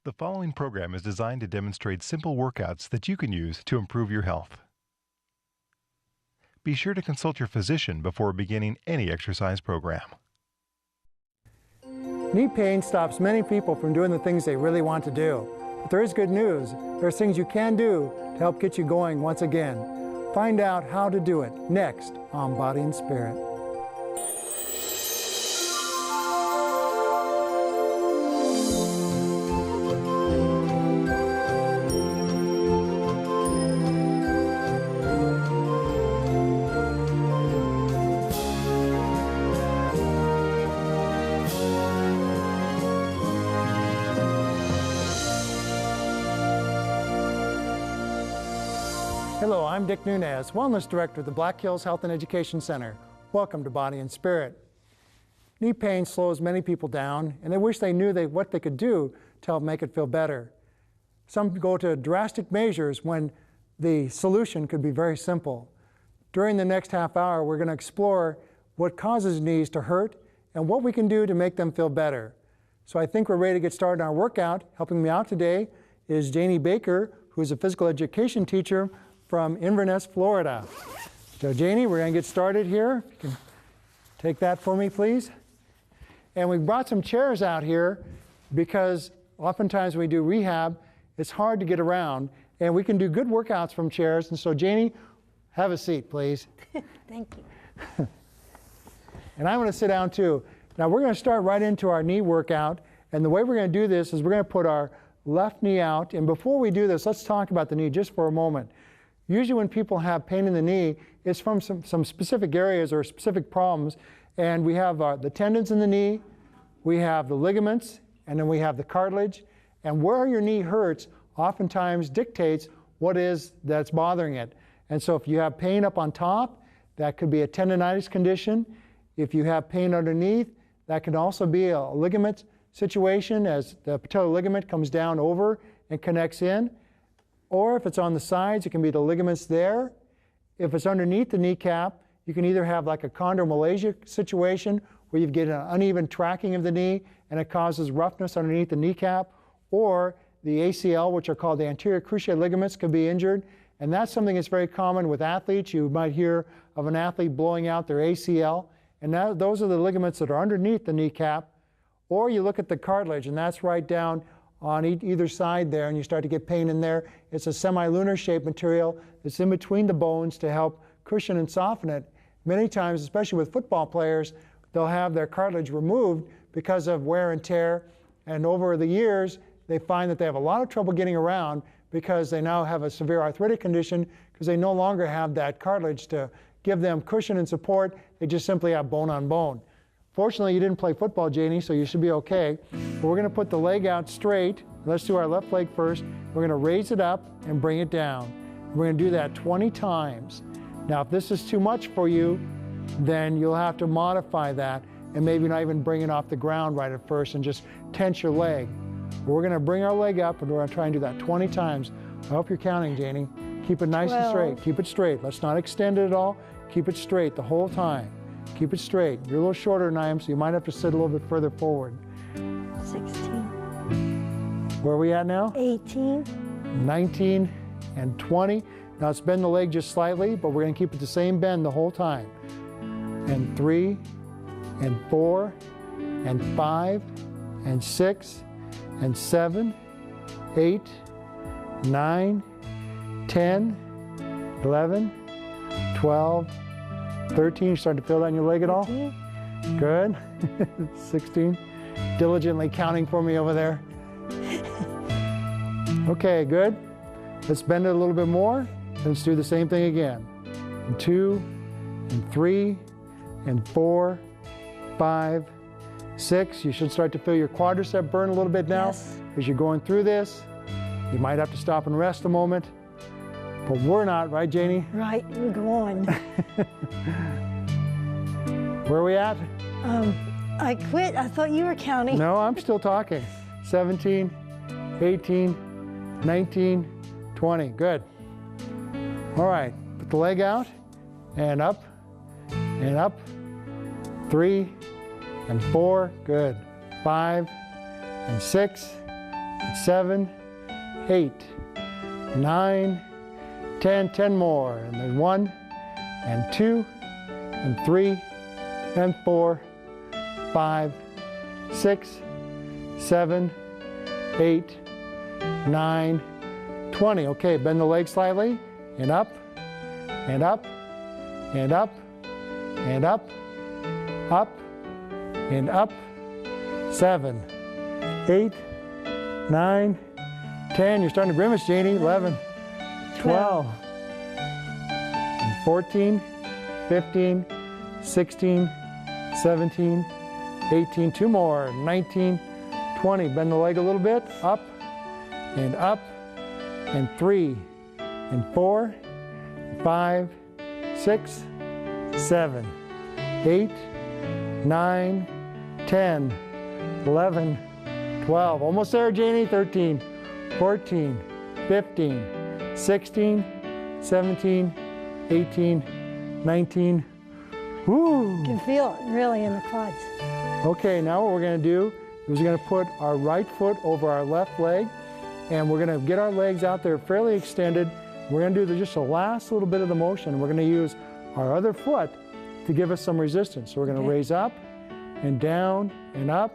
The following program is designed to demonstrate simple workouts that you can use to improve your health. Be sure to consult your physician before beginning any exercise program. Knee pain stops many people from doing the things they really want to do. But there is good news. There's things you can do to help get you going once again. Find out how to do it next on Body and Spirit. Hello, I'm Dick Nunez, Wellness Director of the Black Hills Health and Education Center. Welcome to Body and Spirit. Knee pain slows many people down, and they wish they knew what they could do to help make it feel better. Some go to drastic measures when the solution could be very simple. During the next half hour, we're going to explore what causes knees to hurt and what we can do to make them feel better. So I think we're ready to get started on our workout. Helping me out today is Janie Baker, who is a physical education teacher from Inverness, Florida. So Janie, we're going to get started here. If you can take that for me, please. And we brought some chairs out here because oftentimes when we do rehab, it's hard to get around, and we can do good workouts from chairs. And so Janie, have a seat, please. Thank you. And I'm going to sit down too. Now we're going to start right into our knee workout, and the way we're going to do this is we're going to put our left knee out. And before we do this, let's talk about the knee just for a moment. Usually when people have pain in the knee, it's from some specific areas or specific problems. And we have the tendons in the knee, we have the ligaments, and then we have the cartilage. And where your knee hurts oftentimes dictates what is that's bothering it. And so if you have pain up on top, that could be a tendonitis condition. If you have pain underneath, that can also be a ligament situation as the patellar ligament comes down over and connects in. Or if it's on the sides, it can be the ligaments there. If it's underneath the kneecap, you can either have like a chondromalacia situation where you get an uneven tracking of the knee and it causes roughness underneath the kneecap, or the ACL, which are called the anterior cruciate ligaments, can be injured. And that's something that's very common with athletes. You might hear of an athlete blowing out their ACL, and those are the ligaments that are underneath the kneecap. Or you look at the cartilage, and that's right down on either side there, and you start to get pain in there. It's a semilunar shaped material that's in between the bones to help cushion and soften it. Many times, especially with football players, they'll have their cartilage removed because of wear and tear, and over the years they find that they have a lot of trouble getting around because they now have a severe arthritic condition because they no longer have that cartilage to give them cushion and support. They just simply have bone on bone. Fortunately, you didn't play football, Janie, so you should be okay. But we're going to put the leg out straight. Let's do our left leg first. We're going to raise it up and bring it down. We're going to do that 20 times. Now, if this is too much for you, then you'll have to modify that and maybe not even bring it off the ground right at first and just tense your leg. But we're going to bring our leg up and we're going to try and do that 20 times. I hope you're counting, Janie. Keep it nice and straight. Keep it straight. Let's not extend it at all. Keep it straight the whole time. Keep it straight. You're a little shorter than I am, so you might have to sit a little bit further forward. 16. Where are we at now? 18. 19 and 20. Now let's bend the leg just slightly, but we're going to keep it the same bend the whole time. And 3, and 4, and 5, and 6, and 7, 8, 9, 10, 11, 12, 13, you starting to feel that in your leg at all? Good. 16. Diligently counting for me over there. Okay, good. Let's bend it a little bit more. Let's do the same thing again. And 2, and 3, and 4, 5, 6. You should start to feel your quadricep burn a little bit now. Yes. As you're going through this. You might have to stop and rest a moment. But we're not, right, Janie? Right, we're going. Where are we at? I quit. I thought you were counting. No, I'm still talking. 17, 18, 19, 20. Good. All right, put the leg out and up and up. 3 and 4. Good. 5 and 6 7, 8, 9, 10. 10 more. And there's 1 and 2 and 3 and 4, 5, 6, 7, 8, 9, 20. Okay, bend the leg slightly and up and up and up and up, up and up. 7, 8, 9, 10. You're starting to grimace, Janie. 11, 12, 14, 15, 16, 17, 18. 2 more. 19, 20. Bend the leg a little bit. Up and up. And 3 and 4, 5, 6, 7, 8, 9, 10, 11, 12. Almost there, Janie. 13, 14, 15, 16, 17, 18, 19. Woo! You can feel it really in the quads. Okay, now what we're going to do is we're going to put our right foot over our left leg, and we're going to get our legs out there fairly extended. We're going to do just the last little bit of the motion. We're going to use our other foot to give us some resistance. So we're going to raise up and down and up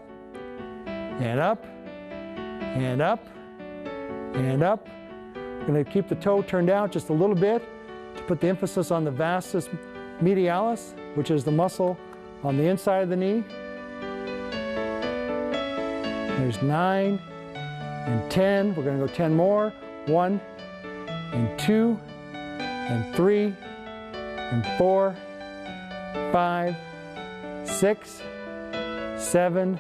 and up and up and up. We're going to keep the toe turned out just a little bit to put the emphasis on the vastus medialis, which is the muscle on the inside of the knee. There's 9 and 10. We're going to go 10 more. 1 and 2 and 3 and 4, 5, 6, 7,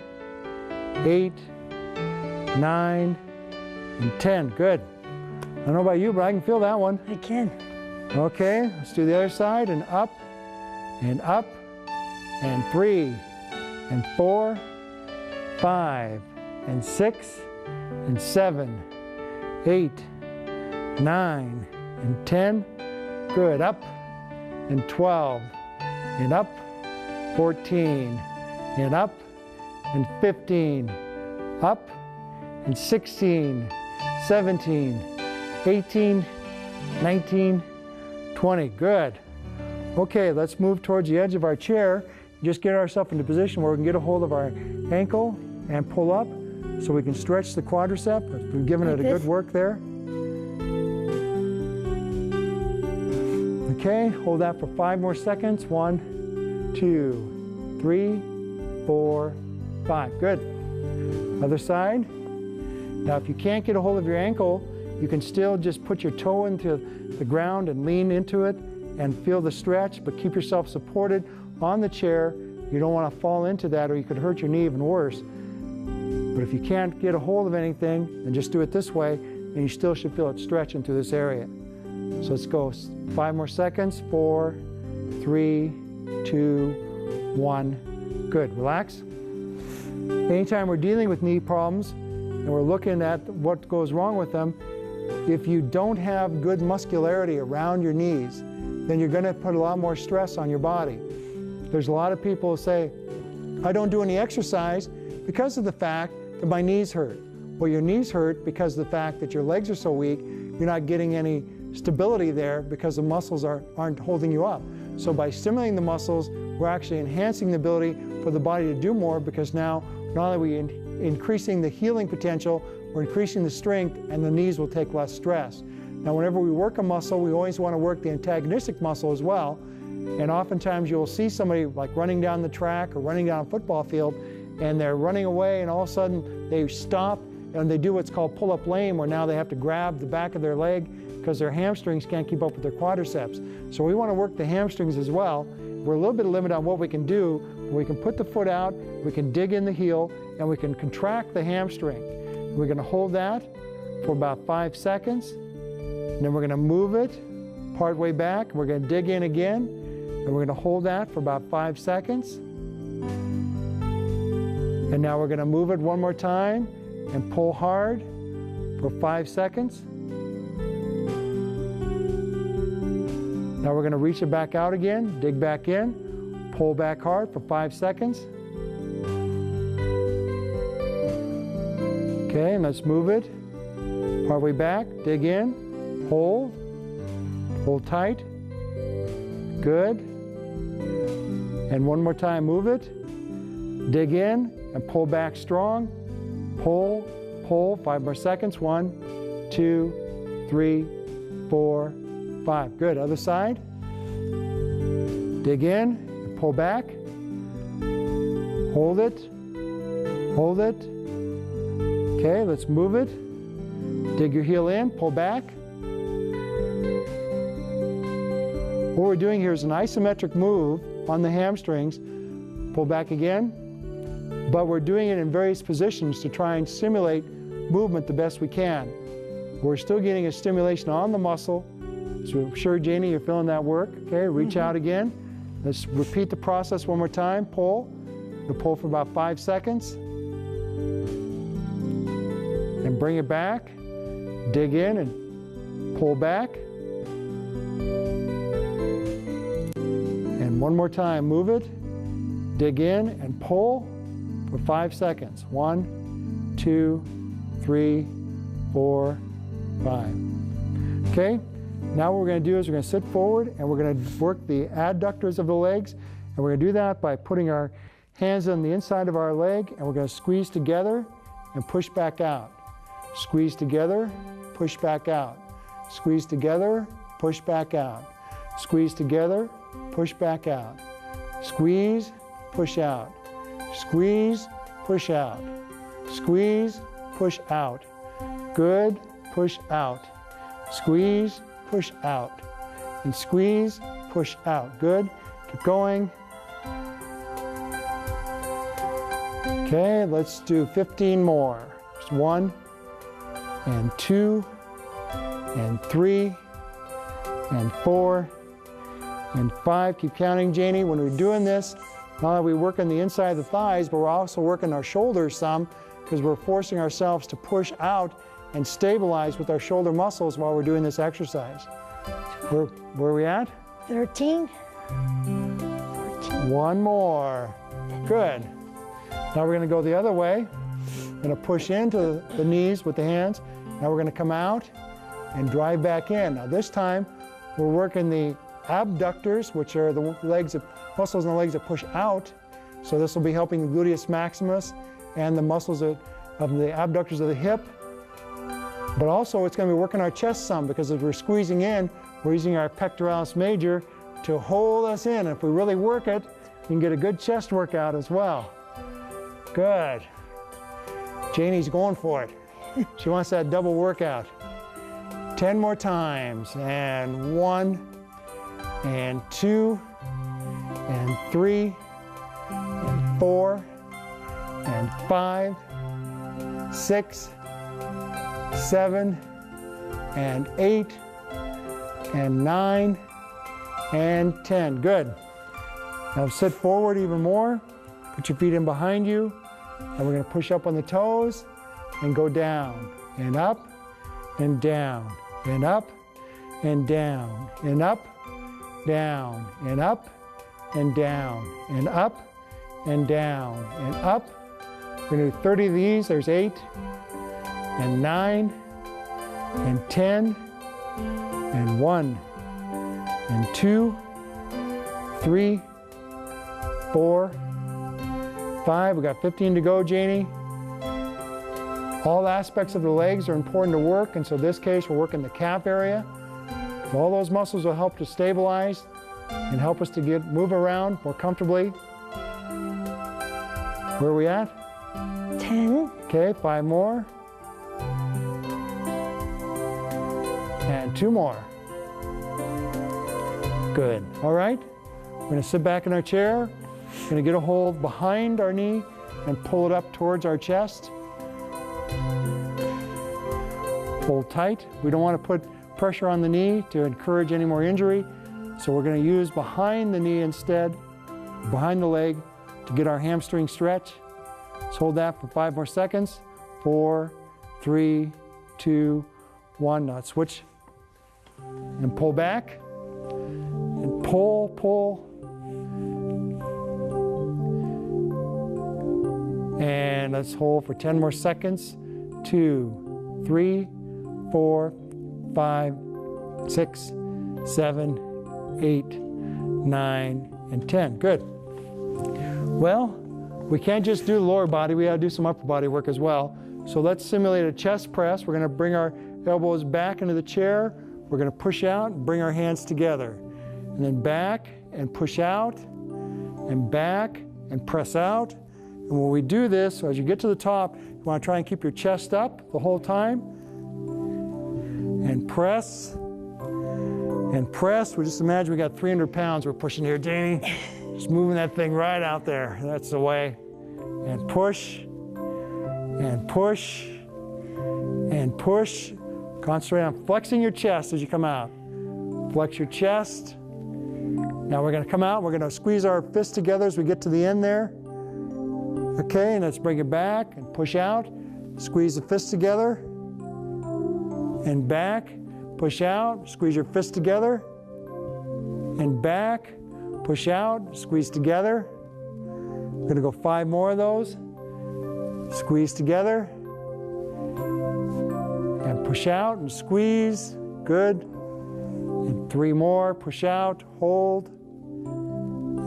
8, 9, and 10. Good. I don't know about you, but I can feel that one. I can. Okay, let's do the other side, and up and up and 3 and 4, 5 and 6 and 7, 8, 9 and 10. Good. Up and 12 and up, 14 and up and 15, up and 16, 17, 18, 19, 20. Good. Okay, let's move towards the edge of our chair. Just get ourselves into a position where we can get a hold of our ankle and pull up so we can stretch the quadricep. We've given it a good work there. Okay, hold that for 5 more seconds. 1, 2, 3, 4, 5. Good. Other side. Now, if you can't get a hold of your ankle, you can still just put your toe into the ground and lean into it and feel the stretch, but keep yourself supported on the chair. You don't want to fall into that or you could hurt your knee even worse. But if you can't get a hold of anything, then just do it this way, and you still should feel it stretching through this area. So let's go 5 more seconds. 4, 3, 2, 1. Good. Relax. Anytime we're dealing with knee problems and we're looking at what goes wrong with them, if you don't have good muscularity around your knees, then you're going to put a lot more stress on your body. There's a lot of people who say, I don't do any exercise because of the fact that my knees hurt. Well, your knees hurt because of the fact that your legs are so weak, you're not getting any stability there because the muscles aren't holding you up. So by stimulating the muscles, we're actually enhancing the ability for the body to do more, because now not only are we increasing the healing potential, we're increasing the strength, and the knees will take less stress. Now, whenever we work a muscle, we always want to work the antagonistic muscle as well. And oftentimes you'll see somebody like running down the track or running down a football field, and they're running away, and all of a sudden they stop and they do what's called pull-up lame, where now they have to grab the back of their leg because their hamstrings can't keep up with their quadriceps. So we want to work the hamstrings as well. We're a little bit limited on what we can do. We can put the foot out, we can dig in the heel, and we can contract the hamstring. We're going to hold that for about 5 seconds, and then we're going to move it part way back. We're going to dig in again, and we're going to hold that for about 5 seconds. And now we're going to move it one more time and pull hard for 5 seconds. Now we're going to reach it back out again, dig back in, pull back hard for 5 seconds. Okay, and let's move it. Partway back, dig in, hold tight. Good. And one more time, move it. Dig in and pull back strong. Pull, 5 more seconds. 1, 2, 3, 4, 5. Good, other side. Dig in and pull back. Hold it. Okay, let's move it. Dig your heel in, pull back. What we're doing here is an isometric move on the hamstrings. Pull back again. But we're doing it in various positions to try and simulate movement the best we can. We're still getting a stimulation on the muscle. So I'm sure, Janie, you're feeling that work. Okay, reach out again. Let's repeat the process one more time. Pull. We'll pull for about 5 seconds. And bring it back. Dig in and pull back. And one more time, move it. Dig in and pull for 5 seconds. 1, 2, 3, 4, 5. Okay, now what we're going to do is we're going to sit forward and we're going to work the adductors of the legs. And we're going to do that by putting our hands on the inside of our leg and we're going to squeeze together and push back out. Squeeze together, push back out. Squeeze together, push back out. Squeeze together, push back out. Squeeze, push out. Squeeze, push out. Squeeze, push out. Good, push out. Squeeze, push out. And squeeze, push out. Good. Keep going. Okay, let's do 15 more. Just 1 and 2 and 3 and 4 and 5. Keep counting, Janie. When we're doing this, not only are we working the inside of the thighs, but we're also working our shoulders some because we're forcing ourselves to push out and stabilize with our shoulder muscles while we're doing this exercise. Where are we at? 13. 1 more. Good. Now we're going to go the other way. We're going to push into the knees with the hands. Now we're going to come out and drive back in. Now this time we're working the abductors, which are the muscles in the legs that push out. So this will be helping the gluteus maximus and the muscles of the abductors of the hip. But also it's going to be working our chest some because as we're squeezing in, we're using our pectoralis major to hold us in. If we really work it, you can get a good chest workout as well. Good. Janie's going for it. She wants that double workout. 10 more times. And 1, and 2, and 3, and 4, and 5, 6, 7, and 8, and 9, and 10. Good. Now sit forward even more. Put your feet in behind you. And we're going to push up on the toes and go down and up and down and up and down and up, down and up and down and up and down and up. We're going to do 30 of these. There's 8 and 9 and 10 and 1 and 2, 3, 4, 5. We've got 15 to go, Janie. All aspects of the legs are important to work, and so in this case, we're working the calf area. All those muscles will help to stabilize and help us to move around more comfortably. Where are we at? 10. Okay, 5 more. And 2 more. Good. All right. We're going to sit back in our chair. We're going to get a hold behind our knee and pull it up towards our chest. Hold tight. We don't want to put pressure on the knee to encourage any more injury. So we're going to use behind the knee instead, behind the leg, to get our hamstring stretch. Let's hold that for 5 more seconds. 4, 3, 2, 1. Now let's switch and pull back. And pull, pull. And let's hold for 10 more seconds. 2, 3, 4, 5, 6, 7, 8, 9, and 10. Good. Well, we can't just do the lower body. We got to do some upper body work as well. So let's simulate a chest press. We're going to bring our elbows back into the chair. We're going to push out and bring our hands together. And then back and push out and back and press out. And when we do this, as you get to the top, you want to try and keep your chest up the whole time. And press. And press. We just imagine we got 300 pounds we're pushing here, Janie. Just moving that thing right out there. That's the way. And push. And push. And push. Concentrate on flexing your chest as you come out. Flex your chest. Now we're going to come out. We're going to squeeze our fists together as we get to the end there. Okay, and let's bring it back and push out. Squeeze the fists together. And back. Push out. Squeeze your fists together. And back. Push out. Squeeze together. We're going to go 5 more of those. Squeeze together. And push out and squeeze. Good. And 3 more. Push out. Hold.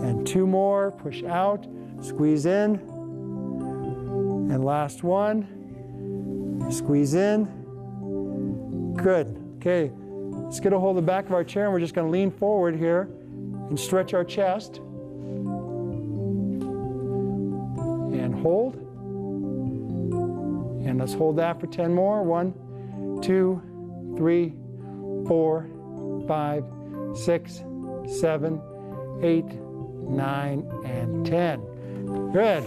And 2 more. Push out. Squeeze in. And last one. Squeeze in. Good. Okay. Let's get a hold of the back of our chair and we're just going to lean forward here and stretch our chest. And hold. And let's hold that for 10 more. 1, 2, 3, 4, 5, 6, 7, 8, 9, and 10. Good.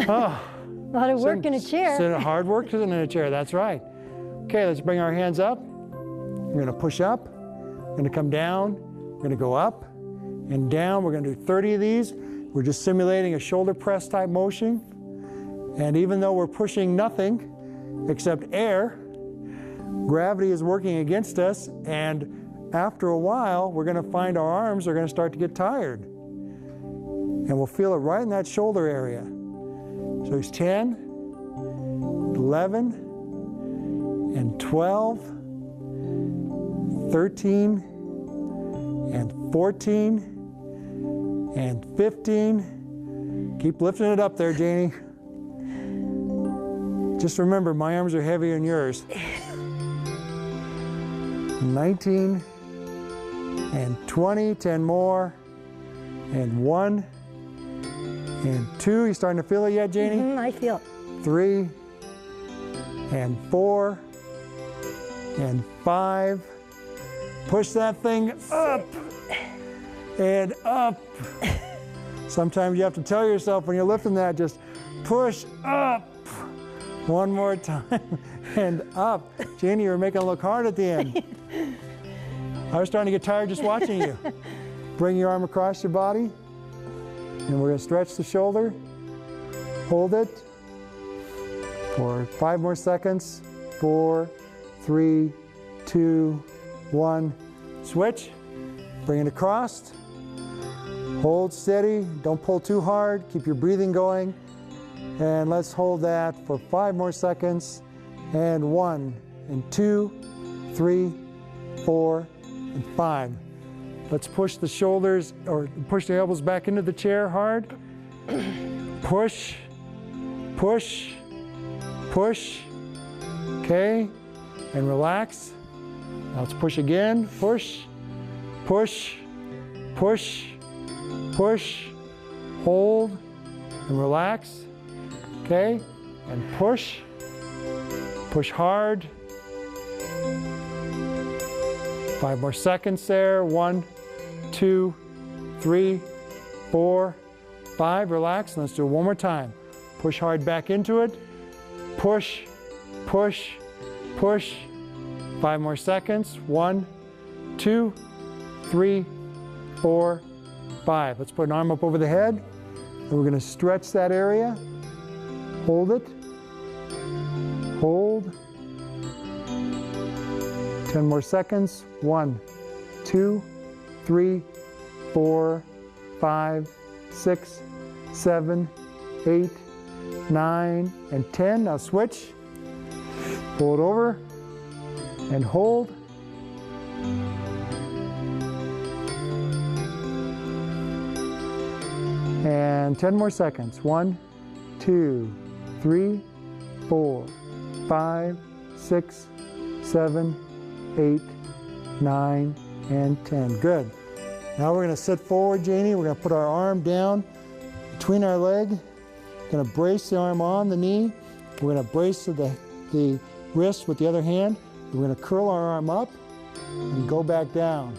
Oh, A lot of work in a chair. Hard work in a chair, that's right. Okay, let's bring our hands up. We're going to push up. We're going to come down. We're going to go up and down. We're going to do 30 of these. We're just simulating a shoulder press type motion. And even though we're pushing nothing except air, gravity is working against us. And after a while, we're going to find our arms are going to start to get tired. And we'll feel it right in that shoulder area. So it's 10, 11, and 12, 13, and 14, and 15. Keep lifting it up there, Janie. Just remember, my arms are heavier than yours. 19, and 20, 10 more, and 1, and 2. You starting to feel it yet, Janie? I feel it. 3, and 4, and 5. Push that thing up and up. Sometimes you have to tell yourself when you're lifting that, just push up. One more time and up. Janie, you're making it look hard at the end. I was starting to get tired just watching you. Bring your arm across your body. And we're going to stretch the shoulder. Hold it for 5 more seconds. 4, 3, 2, 1. Switch. Bring it across. Hold steady. Don't pull too hard. Keep your breathing going. And let's hold that for 5 more seconds. And 1, and 2, 3, 4, and 5. Let's push the shoulders or push the elbows back into the chair hard. Push, push, push. Okay, and relax. Now let's push again. Push, push, push, push. Hold and relax. Okay, and push. Push hard. 5 more seconds there. 1, 2, 3, 4, 5. Relax. Let's do it one more time. Push hard back into it. Push, push, push. 5 more seconds. 1, 2, 3, 4, 5. Let's put an arm up over the head. And we're going to stretch that area. Hold it. Hold. 10 more seconds. 1, 2, 3, 4, 5, 6, 7, 8, 9, and 10. Now switch. Pull it over and hold. And 10 more seconds. 1, 2, 3, 4, 5, 6, 7, 8, 9, and 10. Good. Now we're going to sit forward, Janie. We're going to put our arm down between our leg. We're going to brace the arm on the knee. We're going to brace the wrist with the other hand. We're going to curl our arm up and go back down.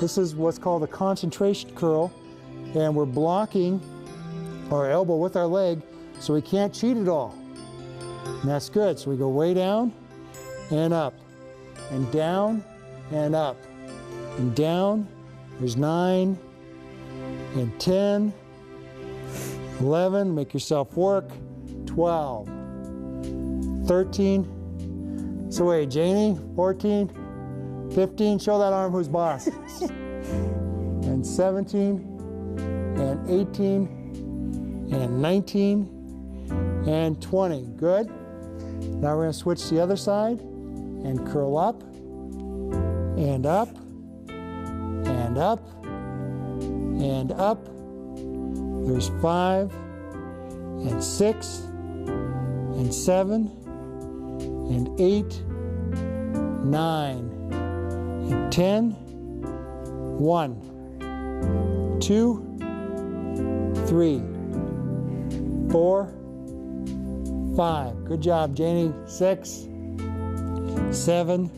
This is what's called a concentration curl, and we're blocking our elbow with our leg so we can't cheat at all. And that's good. So we go way down and up and down and up and down. There's 9 and 10, 11, make yourself work, 12, 13, so wait, Janie, 14, 15, show that arm who's boss, and 17, and 18, and 19, and 20, good. Now we're going to switch to the other side and curl up, and up, and up, and up. There's 5, and 6, and 7, and 8, 9, and 10. 1, 2, 3, 4, 5. Good job, Janie. 6, 7,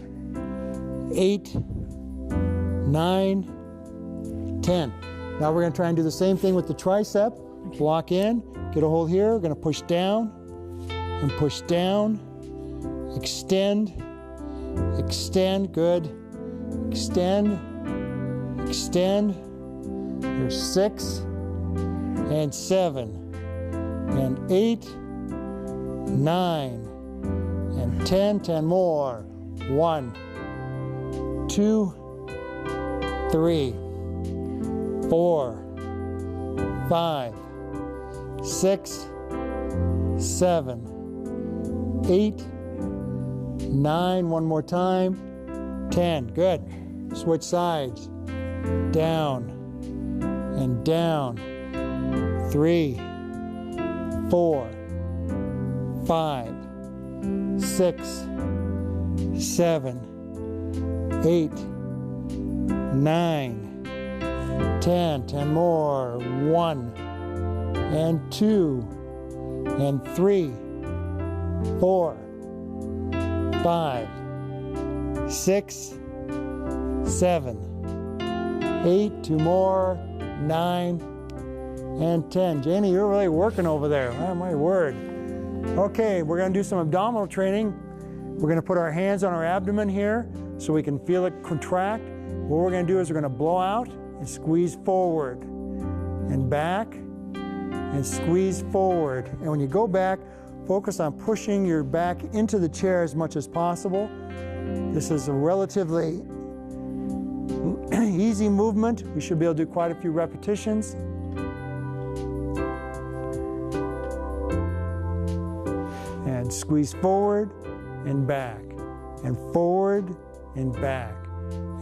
8, 9, 10. Now we're going to try and do the same thing with the tricep. Block in, get a hold here. We're going to push down and push down. Extend, extend, good. Extend, extend. There's 6 and 7 and 8, 9 and 10. 10 more. 1, 2, 3, 4, 5, 6, 7, 8, 9. One more time. 10. Good. Switch sides. Down and down. 3, 4, 5, 6, 7, 8, 9. 10, 10 more. 1 and 2 and 3, 4, 5, 6, 7, 8. 2 more. 9 and 10. Janie, you're really working over there. Oh, my word. Okay, we're going to do some abdominal training. We're going to put our hands on our abdomen here so we can feel it contract. What we're going to do is we're going to blow out and squeeze forward and back and squeeze forward. And when you go back, focus on pushing your back into the chair as much as possible. This is a relatively easy movement. We should be able to do quite a few repetitions. And squeeze forward and back, and forward and back,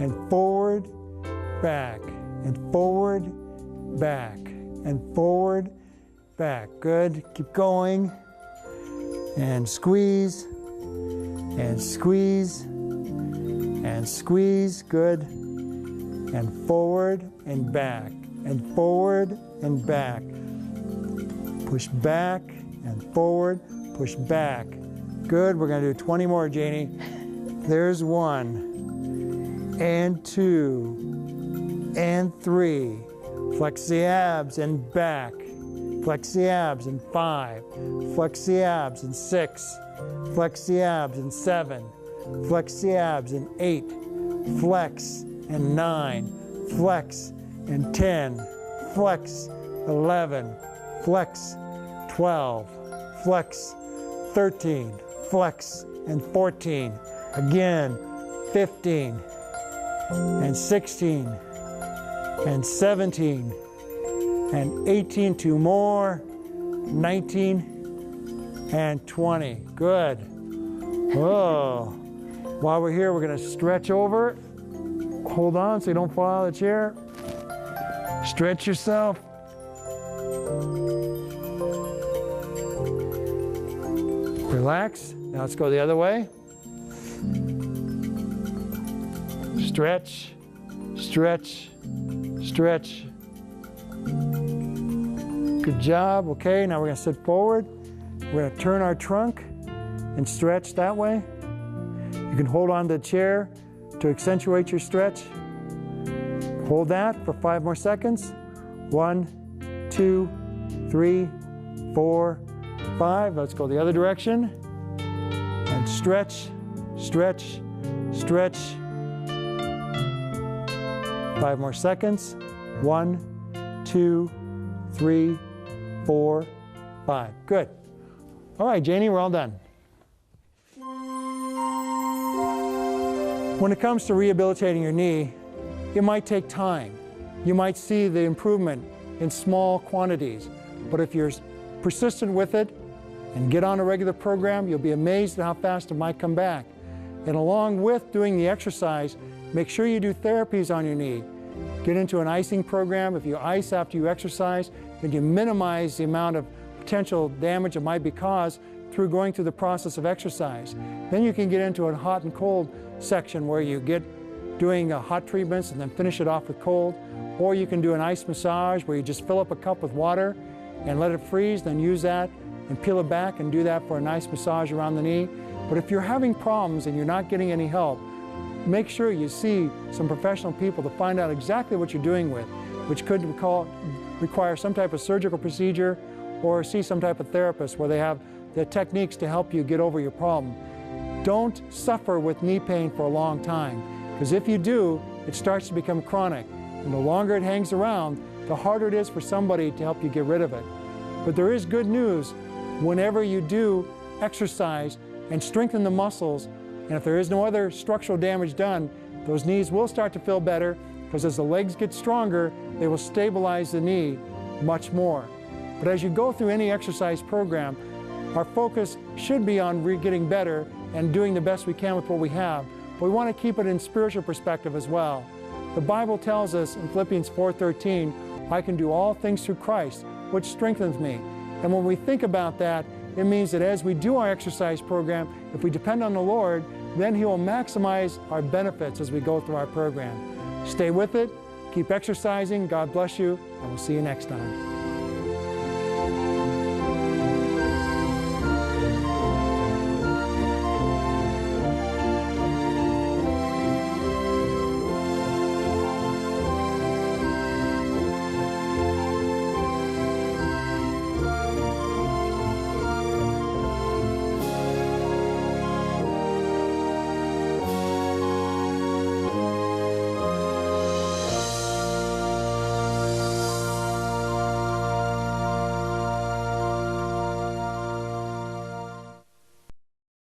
and forward, back, and forward, back, and forward, back. Good. Keep going. And squeeze, and squeeze, and squeeze. Good. And forward and back, and forward and back. Push back and forward, push back. Good. We're going to do 20 more, Janie. There's 1 and 2 and 3. Flex the abs and back. Flex the abs in 5. Flex the abs in 6. Flex the abs in 7. Flex the abs in 8. Flex and 9. Flex and 10. Flex 11. Flex 12. Flex 13. Flex and 14. Again, 15 and 16 and 17 and 18. 2 more. 19 and 20. Good. Oh. While we're here, we're going to stretch over. Hold on so you don't fall out of the chair. Stretch yourself. Relax. Now let's go the other way. Stretch, stretch, stretch. Good job. Okay, now we're going to sit forward. We're going to turn our trunk and stretch that way. You can hold on to the chair to accentuate your stretch. Hold that for 5 more seconds. 1, 2, 3, 4, 5. Let's go the other direction. And stretch, stretch, stretch. 5 more seconds. 1, 2, 3, 4, 5. Good. All right, Janie, we're all done. When it comes to rehabilitating your knee, it might take time. You might see the improvement in small quantities, but if you're persistent with it and get on a regular program, you'll be amazed at how fast it might come back. And along with doing the exercise, make sure you do therapies on your knee. Get into an icing program. If you ice after you exercise, then you minimize the amount of potential damage that might be caused through going through the process of exercise. Then you can get into a hot and cold section where you get doing hot treatments and then finish it off with cold. Or you can do an ice massage where you just fill up a cup with water and let it freeze, then use that and peel it back and do that for a nice massage around the knee. But if you're having problems and you're not getting any help, make sure you see some professional people to find out exactly what you're doing with, which could require some type of surgical procedure or see some type of therapist where they have the techniques to help you get over your problem. Don't suffer with knee pain for a long time, because if you do, it starts to become chronic. And the longer it hangs around, the harder it is for somebody to help you get rid of it. But there is good news. Whenever you do exercise and strengthen the muscles, and if there is no other structural damage done, those knees will start to feel better, because as the legs get stronger, they will stabilize the knee much more. But as you go through any exercise program, our focus should be on getting better and doing the best we can with what we have. But we want to keep it in spiritual perspective as well. The Bible tells us in Philippians 4:13, I can do all things through Christ, which strengthens me. And when we think about that, it means that as we do our exercise program, if we depend on the Lord, then He will maximize our benefits as we go through our program. Stay with it, keep exercising, God bless you, and we'll see you next time.